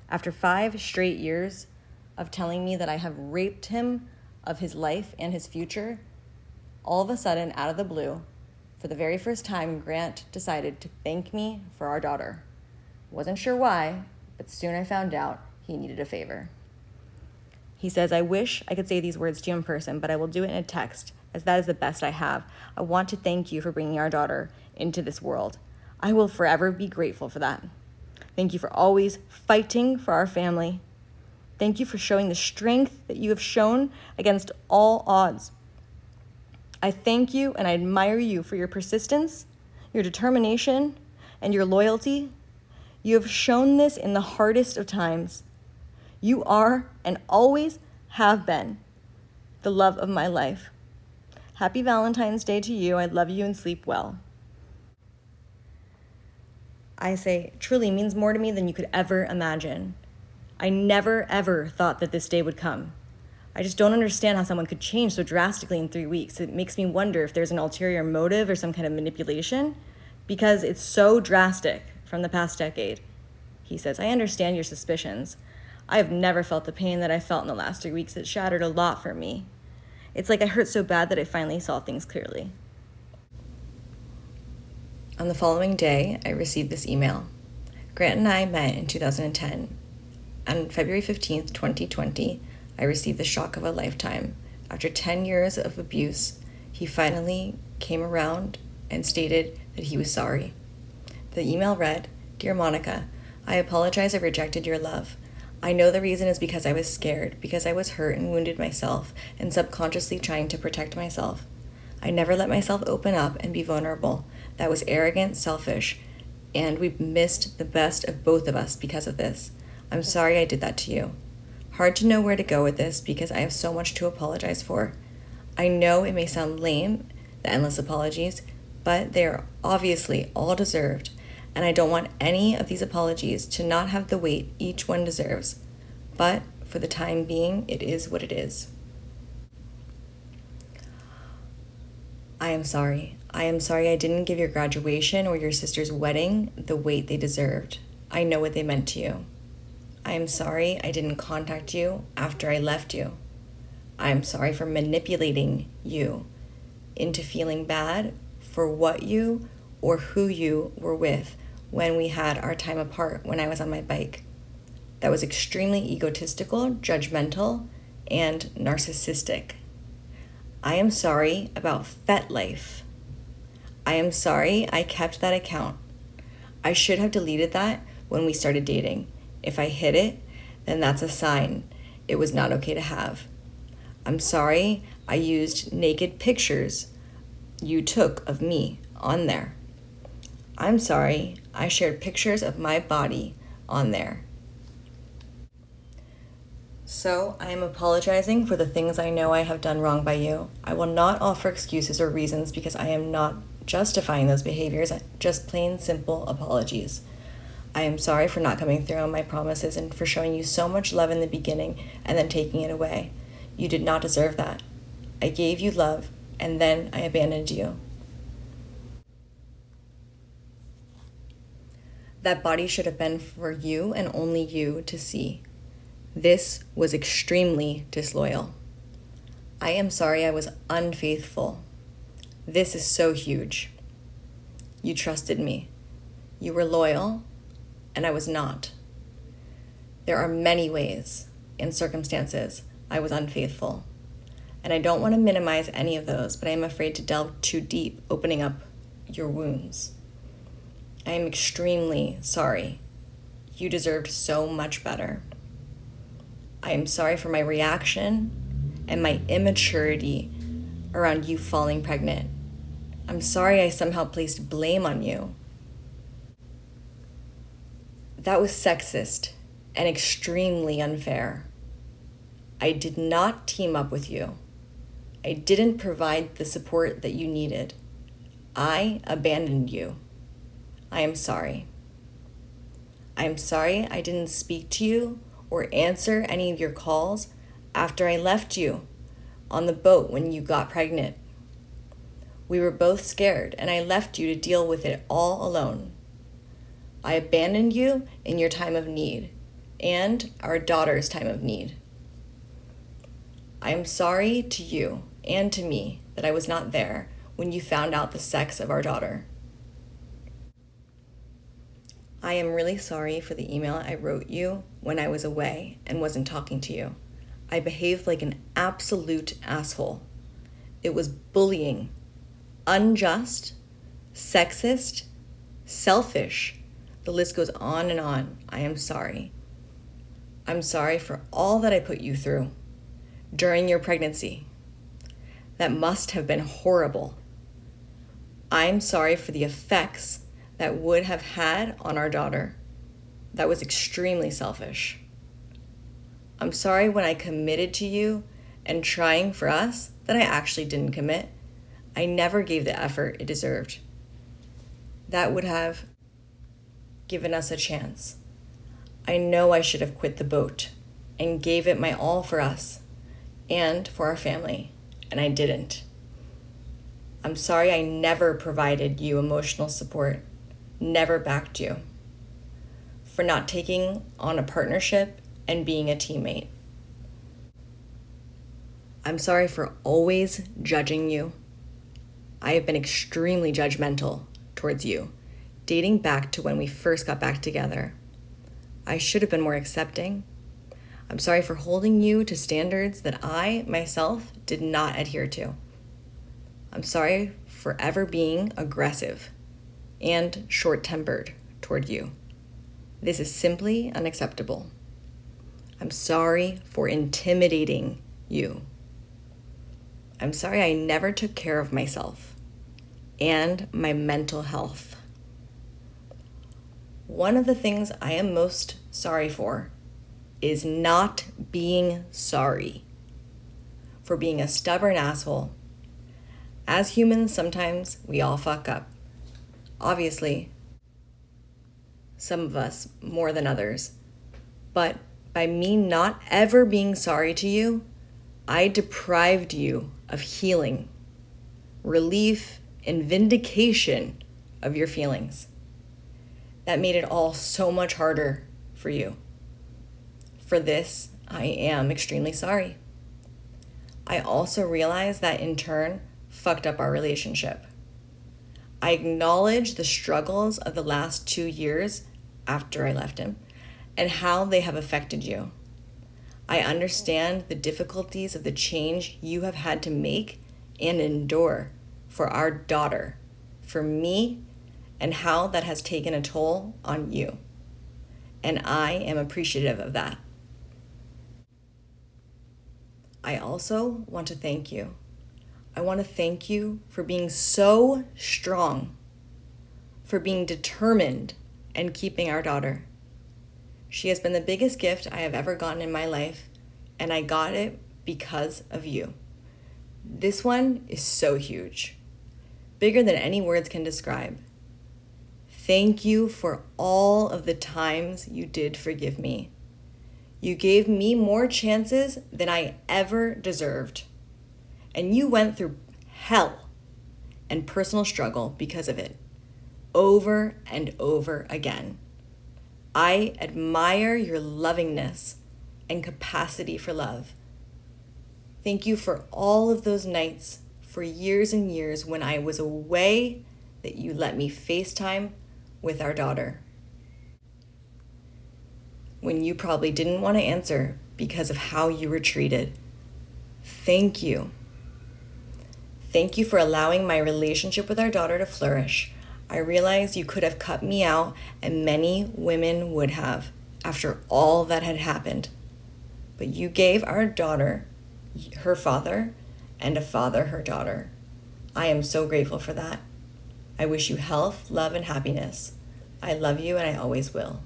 After 5 straight years of telling me that I have raped him of his life and his future, all of a sudden, out of the blue, for the very first time, Grant decided to thank me for our daughter. Wasn't sure why, but soon I found out he needed a favor. He says, I wish I could say these words to you in person, but I will do it in a text, as that is the best I have. I want to thank you for bringing our daughter into this world. I will forever be grateful for that. Thank you for always fighting for our family. Thank you for showing the strength that you have shown against all odds. I thank you and I admire you for your persistence, your determination, and your loyalty. You have shown this in the hardest of times. You are and always have been the love of my life. Happy Valentine's Day to you. I love you and sleep well. I say, truly means more to me than you could ever imagine. I never, ever thought that this day would come. I just don't understand how someone could change so drastically in 3 weeks. It makes me wonder if there's an ulterior motive or some kind of manipulation, because it's so drastic from the past decade. He says, I understand your suspicions. I have never felt the pain that I felt in the last 3 weeks. It shattered a lot for me. It's like I hurt so bad that I finally saw things clearly. On the following day, I received this email. Grant and I met in 2010. On February 15th, 2020, I received the shock of a lifetime. After 10 years of abuse, he finally came around and stated that he was sorry. The email read, Dear Monica, I apologize I rejected your love. I know the reason is because I was scared, because I was hurt and wounded myself, and subconsciously trying to protect myself. I never let myself open up and be vulnerable. That was arrogant, selfish, and we've missed the best of both of us because of this. I'm sorry I did that to you. Hard to know where to go with this because I have so much to apologize for. I know it may sound lame, the endless apologies, but they are obviously all deserved, and I don't want any of these apologies to not have the weight each one deserves. But for the time being, it is what it is. I am sorry. I am sorry I didn't give your graduation or your sister's wedding the weight they deserved. I know what they meant to you. I am sorry I didn't contact you after I left you. I am sorry for manipulating you into feeling bad for what you or who you were with when we had our time apart when I was on my bike. That was extremely egotistical, judgmental, and narcissistic. I am sorry about FetLife. I am sorry I kept that account. I should have deleted that when we started dating. If I hid it, then that's a sign it was not okay to have. I'm sorry I used naked pictures you took of me on there. I'm sorry I shared pictures of my body on there. So I am apologizing for the things I know I have done wrong by you. I will not offer excuses or reasons because I am not justifying those behaviors, just plain simple apologies. I am sorry for not coming through on my promises and for showing you so much love in the beginning and then taking it away. You did not deserve that. I gave you love and then I abandoned you. That body should have been for you and only you to see. This was extremely disloyal. I am sorry I was unfaithful. This is so huge. You trusted me. You were loyal, and I was not. There are many ways and circumstances I was unfaithful, and I don't want to minimize any of those, but I am afraid to delve too deep, opening up your wounds. I am extremely sorry. You deserved so much better. I am sorry for my reaction and my immaturity around you falling pregnant. I'm sorry I somehow placed blame on you. That was sexist and extremely unfair. I did not team up with you. I didn't provide the support that you needed. I abandoned you. I am sorry. I am sorry I didn't speak to you or answer any of your calls after I left you on the boat when you got pregnant. We were both scared, and I left you to deal with it all alone. I abandoned you in your time of need, and our daughter's time of need. I am sorry to you and to me that I was not there when you found out the sex of our daughter. I am really sorry for the email I wrote you when I was away and wasn't talking to you. I behaved like an absolute asshole. It was bullying, unjust, sexist, selfish. The list goes on and on. I am sorry. I'm sorry for all that I put you through during your pregnancy. That must have been horrible. I'm sorry for the effects that would have had on our daughter. That was extremely selfish. I'm sorry when I committed to you and trying for us that I actually didn't commit. I never gave the effort it deserved. That would have given us a chance. I know I should have quit the boat and gave it my all for us and for our family, and I didn't. I'm sorry I never provided you emotional support, never backed you, for not taking on a partnership and being a teammate. I'm sorry for always judging you. I have been extremely judgmental towards you, dating back to when we first got back together. I should have been more accepting. I'm sorry for holding you to standards that I, myself, did not adhere to. I'm sorry for ever being aggressive and short-tempered toward you. This is simply unacceptable. I'm sorry for intimidating you. I'm sorry I never took care of myself and my mental health. One of the things I am most sorry for is not being sorry, for being a stubborn asshole. As humans, sometimes we all fuck up. Obviously, some of us more than others. But by me not ever being sorry to you, I deprived you of healing, relief, and vindication of your feelings. That made it all so much harder for you. For this, I am extremely sorry. I also realize that in turn fucked up our relationship. I acknowledge the struggles of the last 2 years after I left him and how they have affected you. I understand the difficulties of the change you have had to make and endure for our daughter, for me, and how that has taken a toll on you. And I am appreciative of that. I also want to thank you. I want to thank you for being so strong, for being determined and keeping our daughter. She has been the biggest gift I have ever gotten in my life, and I got it because of you. This one is so huge, bigger than any words can describe. Thank you for all of the times you did forgive me. You gave me more chances than I ever deserved. And you went through hell and personal struggle because of it, over and over again. I admire your lovingness and capacity for love. Thank you for all of those nights, for years and years when I was away, that you let me FaceTime with our daughter. When you probably didn't want to answer because of how you were treated. Thank you. Thank you for allowing my relationship with our daughter to flourish. I realize you could have cut me out, and many women would have, after all that had happened. But you gave our daughter her father, and a father her daughter. I am so grateful for that. I wish you health, love, and happiness. I love you, and I always will.